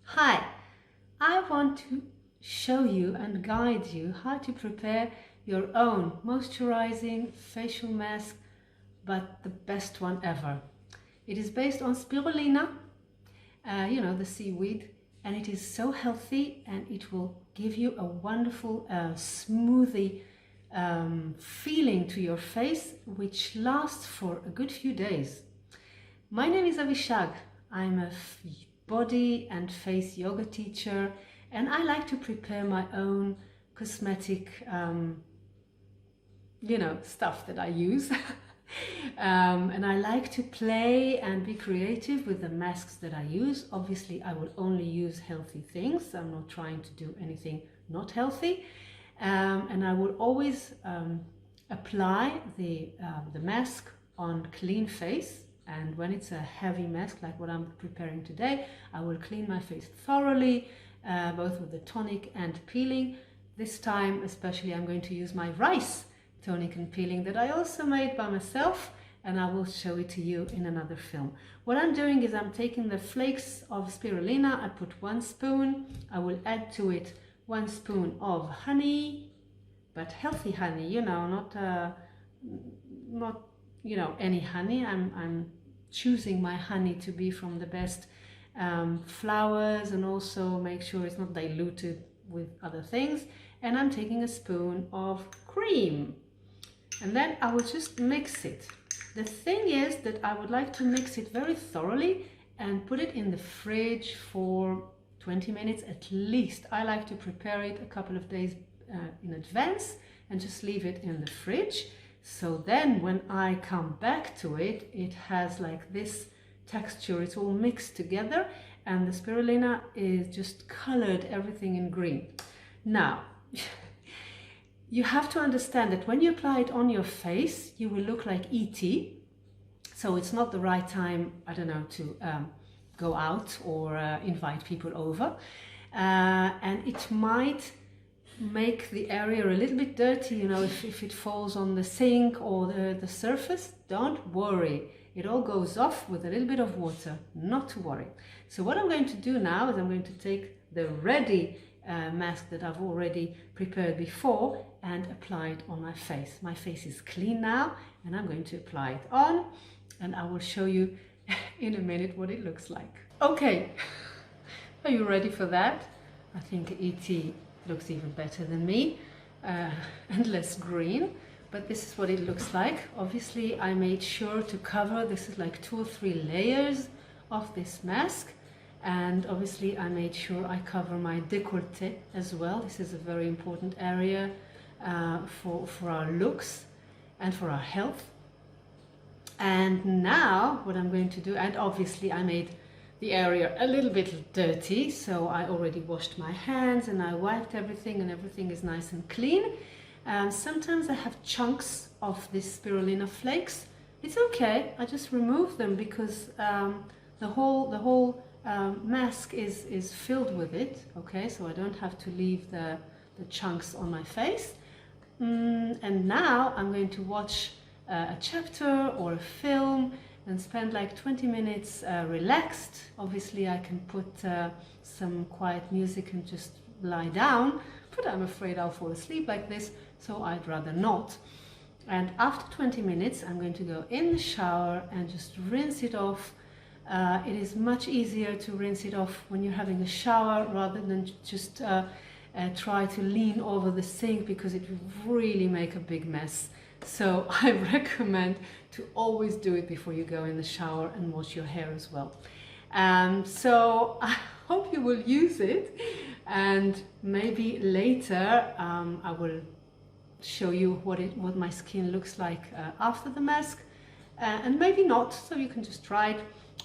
Hi, I want to show you and guide you how to prepare your own moisturizing facial mask, but the best one ever. It is based on spirulina, the seaweed, and it is so healthy, and it will give you a wonderful smoothie feeling to your face, which lasts for a good few days. My name is Avishag. I'm a body and face yoga teacher, and I like to prepare my own cosmetic stuff that I use. And I like to play and be creative with the masks that I use. Obviously, I will only use healthy things. I'm not trying to do anything not healthy. And I will always apply the mask on clean face. And when it's a heavy mask, like what I'm preparing today, I will clean my face thoroughly, both with the tonic and peeling. This time, especially, I'm going to use my rice tonic and peeling that I also made by myself, and I will show it to you in another film. What I'm doing is I'm taking the flakes of spirulina. I put 1 spoon. I will add to it 1 spoon of honey, but healthy honey, not any honey. I'm choosing my honey to be from the best flowers, and also make sure it's not diluted with other things. And I'm taking a spoon of cream, and then I will just mix it. The thing is that I would like to mix it very thoroughly and put it in the fridge for 20 minutes at least. I like to prepare it a couple of days in advance and just leave it in the fridge. So then when I come back to it, it has like this texture. It's all mixed together, and the spirulina is just colored everything in green. Now, you have to understand that when you apply it on your face, you will look like E.T. So it's not the right time, to go out or invite people over. And it might make the area a little bit dirty, if it falls on the sink or the surface. Don't worry, it all goes off with a little bit of water, not to worry. So what I'm going to do now is I'm going to take the ready mask that I've already prepared before and apply it on my face. My face is clean now, and I'm going to apply it on, and I will show you in a minute what it looks like. Okay, are you ready for that? I think E.T. looks even better than me, and less green, but this is what it looks like. Obviously, I made sure to cover, this is like 2 or 3 layers of this mask, and obviously I made sure I cover my décolleté as well. This is a very important area for our looks and for our health. And now what I'm going to do, and obviously I made the area a little bit dirty, so I already washed my hands and I wiped everything, and everything is nice and clean. Sometimes I have chunks of this spirulina flakes. It's okay, I just remove them because the whole mask is filled with it, okay, so I don't have to leave the chunks on my face. And now I'm going to watch a chapter or a film and spend like 20 minutes relaxed. Obviously I can put some quiet music and just lie down, but I'm afraid I'll fall asleep like this, so I'd rather not. And after 20 minutes I'm going to go in the shower and just rinse it off. It is much easier to rinse it off when you're having a shower rather than just try to lean over the sink, because it will really make a big mess. So I recommend to always do it before you go in the shower and wash your hair as well. So I hope you will use it, and maybe later I will show you what my skin looks like after the mask, and maybe not, so you can just try it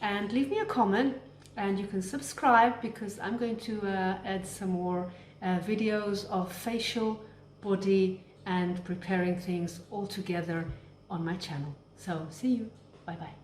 and leave me a comment, and you can subscribe, because I'm going to add some more videos of facial, body and preparing things all together on my channel. So see you, bye bye.